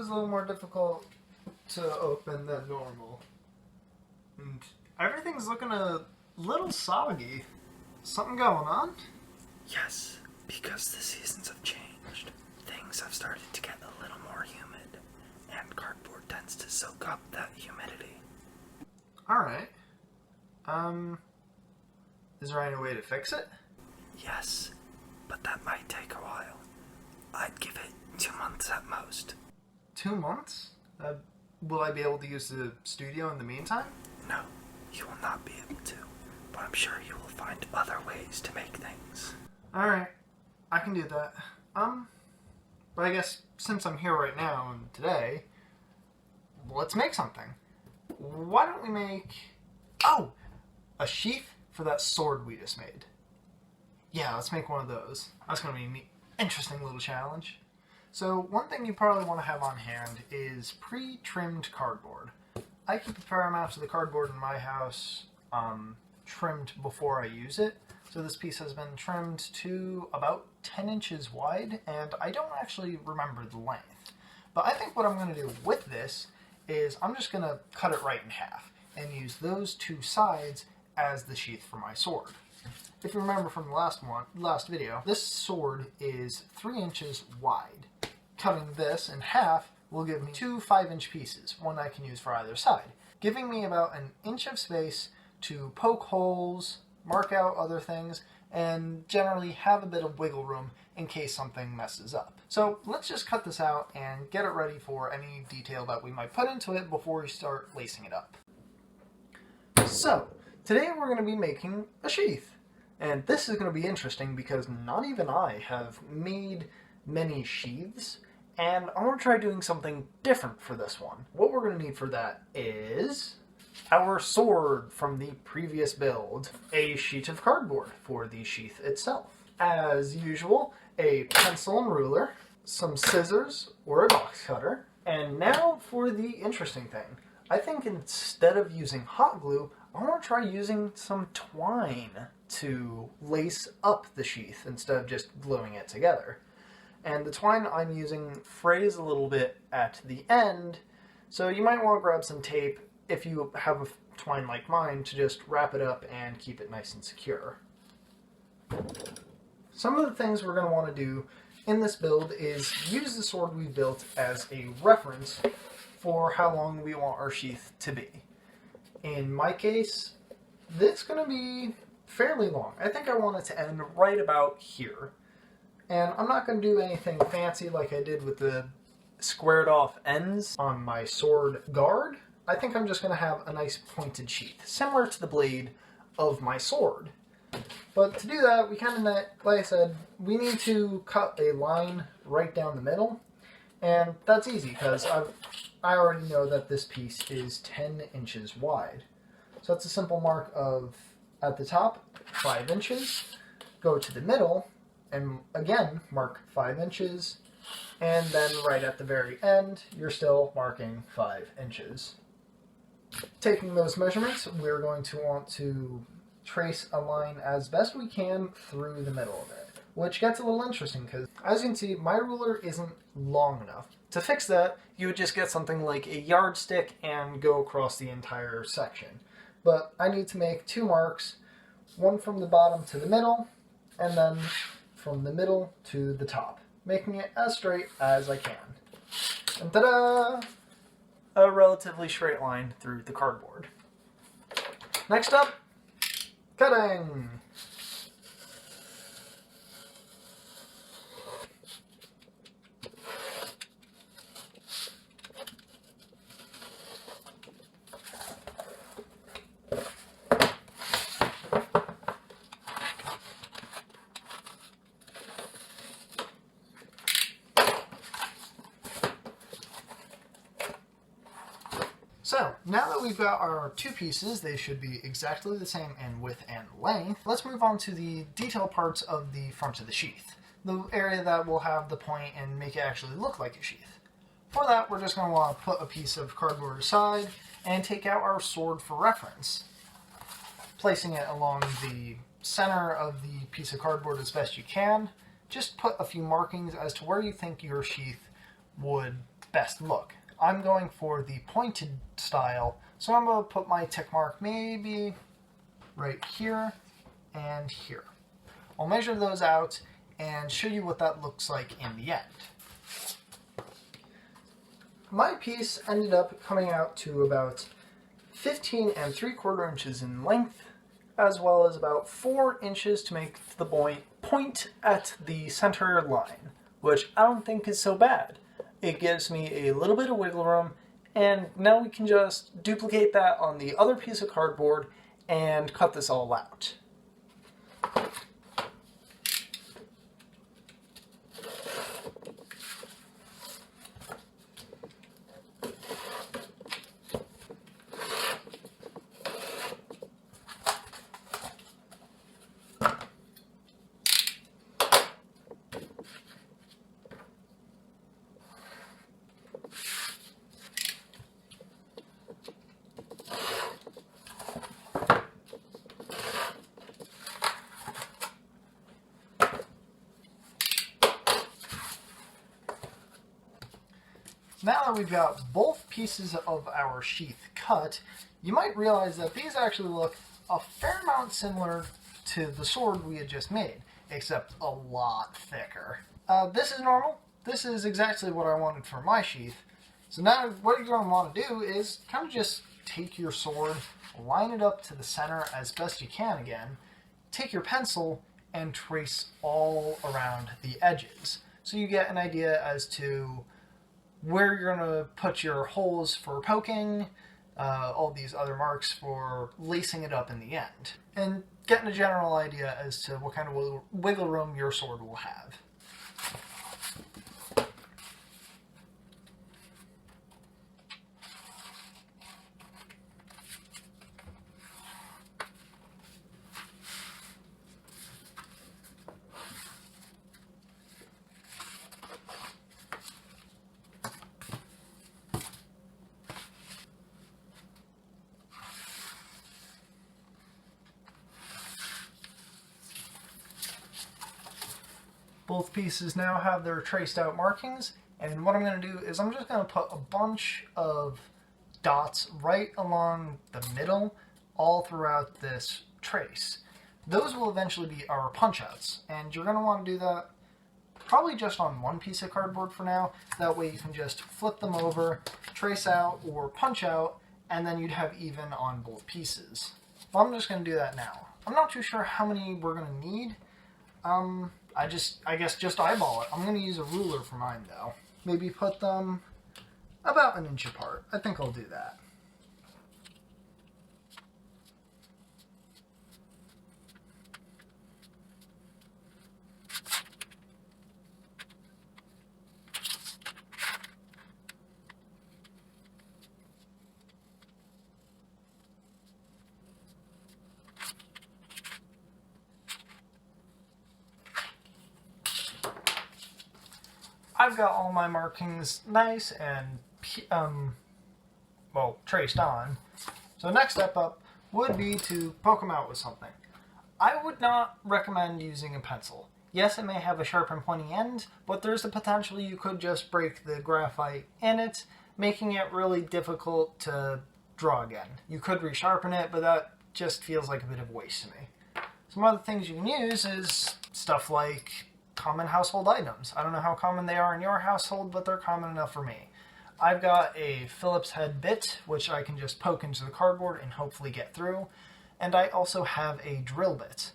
was a little more difficult to open than normal. And everything's looking a little soggy. Something going on? Yes, because the seasons have changed. Things have started to get a little more humid, and cardboard tends to soak up that humidity. Alright. Is there any way to fix it? Yes, but that might take a while. I'd give it 2 months at most. 2 months? Will I be able to use the studio in the meantime? No, you will not be able to, but I'm sure you will find other ways to make things. Alright, I can do that. But I guess since I'm here right now and today, let's make something. Why don't we make... Oh! A sheath for that sword we just made. Yeah, let's make one of those. That's going to be a neat, interesting little challenge. So one thing you probably want to have on hand is pre-trimmed cardboard. I keep a fair amount of the cardboard in my house trimmed before I use it. So this piece has been trimmed to about 10 inches wide, and I don't actually remember the length. But I think what I'm going to do with this is I'm just going to cut it right in half and use those two sides as the sheath for my sword. If you remember from the last video, this sword is 3 inches wide. Cutting this in half will give me two 5-inch pieces, one I can use for either side, giving me about an inch of space to poke holes, mark out other things, and generally have a bit of wiggle room in case something messes up. So let's just cut this out and get it ready for any detail that we might put into it before we start lacing it up. So, today we're going to be making a sheath. And this is going to be interesting because not even I have made many sheaths, and I want to try doing something different for this one. What we're going to need for that is our sword from the previous build, a sheet of cardboard for the sheath itself. As usual, a pencil and ruler, some scissors or a box cutter, and now for the interesting thing. I think instead of using hot glue, I want to try using some twine to lace up the sheath instead of just gluing it together. And the twine I'm using frays a little bit at the end, so you might want to grab some tape if you have a twine like mine to just wrap it up and keep it nice and secure. Some of the things we're going to want to do in this build is use the sword we built as a reference for how long we want our sheath to be. In my case, this is going to be fairly long. I think I want it to end right about here. And I'm not going to do anything fancy like I did with the squared off ends on my sword guard. I think I'm just going to have a nice pointed sheath, similar to the blade of my sword. But to do that, we kind of, like I said, we need to cut a line right down the middle. And that's easy because I already know that this piece is 10 inches wide. So it's a simple mark of, at the top, 5 inches, go to the middle, and again, mark 5 inches, and then right at the very end, you're still marking 5 inches. Taking those measurements, we're going to want to trace a line as best we can through the middle of it, which gets a little interesting because, as you can see, my ruler isn't long enough. To fix that, you would just get something like a yardstick and go across the entire section. But I need to make 2 marks, one from the bottom to the middle, and then from the middle to the top, making it as straight as I can. And ta-da! A relatively straight line through the cardboard. Next up, cutting! So, now that we've got our 2 pieces, they should be exactly the same in width and length, let's move on to the detail parts of the front of the sheath. The area that will have the point and make it actually look like a sheath. For that, we're just going to want to put a piece of cardboard aside and take out our sword for reference. Placing it along the center of the piece of cardboard as best you can, just put a few markings as to where you think your sheath would best look. I'm going for the pointed style, so I'm going to put my tick mark maybe right here and here. I'll measure those out and show you what that looks like in the end. My piece ended up coming out to about 15 3/4 inches in length, as well as about 4 inches to make the point at the center line, which I don't think is so bad. It gives me a little bit of wiggle room, and now we can just duplicate that on the other piece of cardboard and cut this all out. Now that we've got both pieces of our sheath cut, you might realize that these actually look a fair amount similar to the sword we had just made, except a lot thicker. This is normal. This is exactly what I wanted for my sheath. So now what you're going to want to do is kind of just take your sword, line it up to the center as best you can again, take your pencil, and trace all around the edges. So you get an idea as to where you're going to put your holes for poking, all these other marks for lacing it up in the end, and getting a general idea as to what kind of wiggle room your sword will have. Both pieces now have their traced out markings, and what I'm going to do is I'm just going to put a bunch of dots right along the middle all throughout this trace. Those will eventually be our punch outs, and you're going to want to do that probably just on one piece of cardboard for now. That way you can just flip them over, trace out or punch out, and then you'd have even on both pieces. Well, I'm just going to do that now. I'm not too sure how many we're going to need. I guess just eyeball it. I'm going to use a ruler for mine, though. Maybe put them about 1 inch apart. I think I'll do that. I've got all my markings nice and, traced on. So next step up would be to poke them out with something. I would not recommend using a pencil. Yes, it may have a sharp and pointy end, but there's the potential you could just break the graphite in it, making it really difficult to draw again. You could resharpen it, but that just feels like a bit of a waste to me. Some other things you can use is stuff like common household items. I don't know how common they are in your household, but they're common enough for me. I've got a Phillips head bit, which I can just poke into the cardboard and hopefully get through. And I also have a drill bit.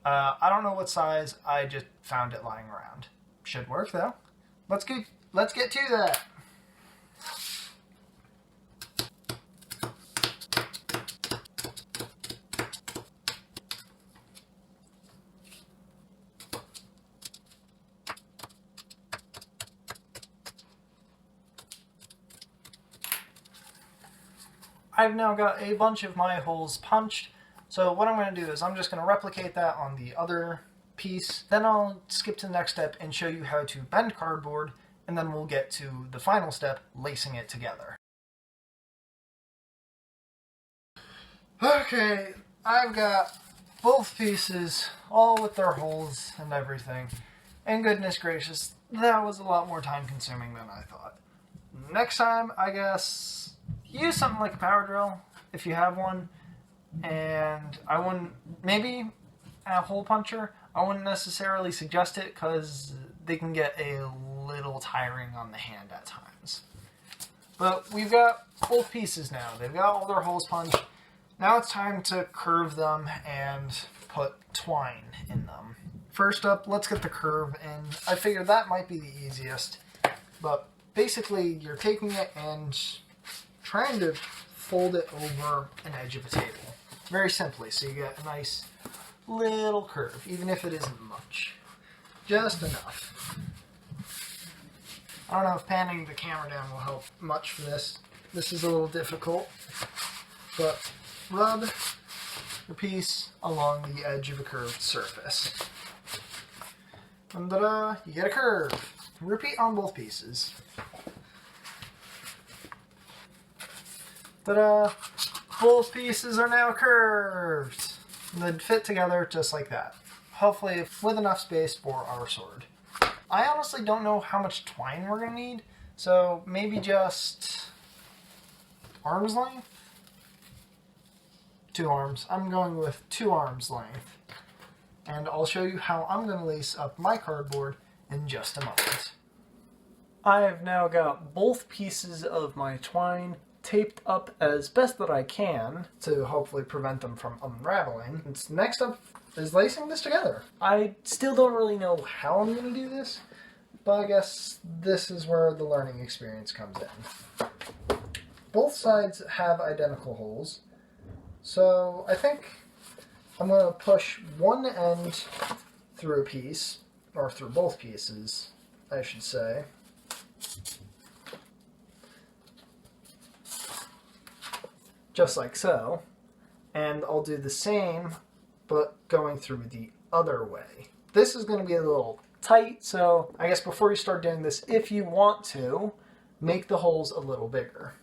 I don't know what size, I just found it lying around. Should work though. Let's get to that. I've now got a bunch of my holes punched, so what I'm going to do is I'm just going to replicate that on the other piece, then I'll skip to the next step and show you how to bend cardboard, and then we'll get to the final step, lacing it together. Okay, I've got both pieces, all with their holes and everything, and goodness gracious, that was a lot more time consuming than I thought. next time, I guess, use something like a power drill if you have one. And I wouldn't, maybe a hole puncher, I wouldn't necessarily suggest it because they can get a little tiring on the hand at times. But we've got both pieces now. They've got all their holes punched. Now it's time to curve them and put twine in them. First up, let's get the curve in. I figured that might be the easiest. But basically, you're taking it and trying to fold it over an edge of a table. Very simply, so you get a nice little curve, even if it isn't much. Just enough. I don't know if panning the camera down will help much for this. This is a little difficult. But rub the piece along the edge of a curved surface. And ta-da! You get a curve. Repeat on both pieces. Ta-da! Both pieces are now curved. And they'd fit together just like that. Hopefully with enough space for our sword. I honestly don't know how much twine we're going to need, so maybe just arm's length? 2 arms. I'm going with 2 arms length. And I'll show you how I'm going to lace up my cardboard in just a moment. I have now got both pieces of my twine taped up as best that I can to hopefully prevent them from unraveling. And next up is lacing this together. I still don't really know how I'm going to do this, but I guess this is where the learning experience comes in. Both sides have identical holes, so I think I'm going to push one end through a piece, or through both pieces, I should say. Just like so. And I'll do the same, but going through the other way. This is going to be a little tight, so I guess before you start doing this, if you want to, make the holes a little bigger.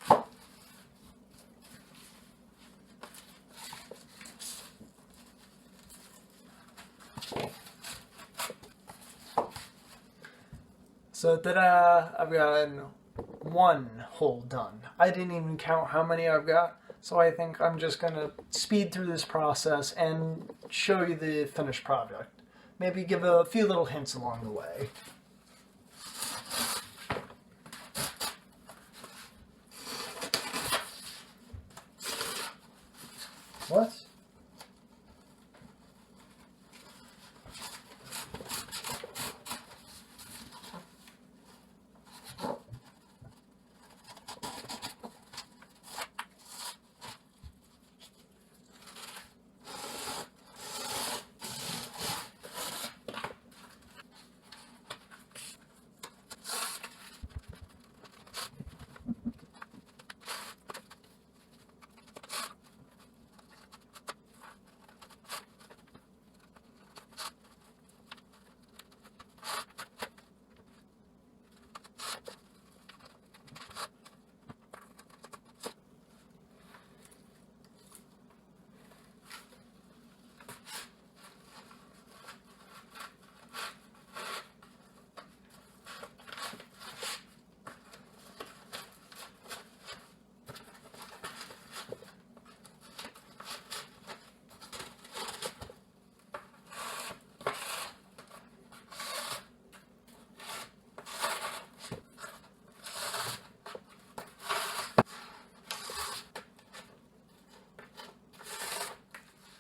So ta-da! I've gotten 1 hole done. I didn't even count how many I've got, so I think I'm just going to speed through this process and show you the finished product. Maybe give a few little hints along the way. What?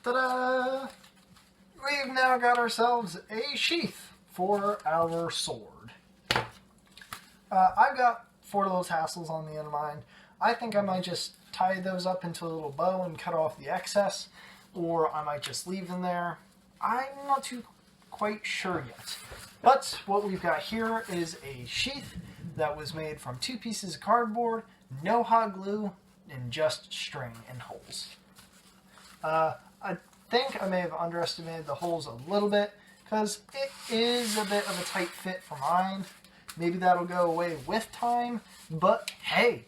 Ta-da! We've now got ourselves a sheath for our sword. I've got 4 little tassels on the end of mine. I think I might just tie those up into a little bow and cut off the excess, or I might just leave them there. I'm not too quite sure yet. But what we've got here is a sheath that was made from 2 pieces of cardboard, no hot glue, and just string and holes. I think I may have underestimated the holes a little bit, because it is a bit of a tight fit for mine. Maybe that'll go away with time, but hey,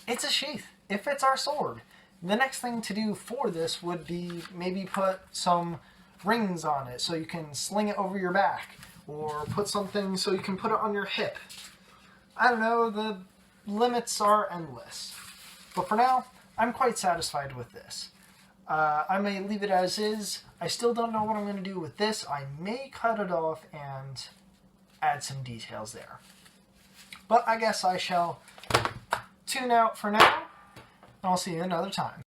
it's a sheath. It fits our sword. The next thing to do for this would be maybe put some rings on it so you can sling it over your back, or put something so you can put it on your hip. I don't know, the limits are endless. But for now, I'm quite satisfied with this. I may leave it as is. I still don't know what I'm going to do with this. I may cut it off and add some details there. But I guess I shall tune out for now, and I'll see you another time.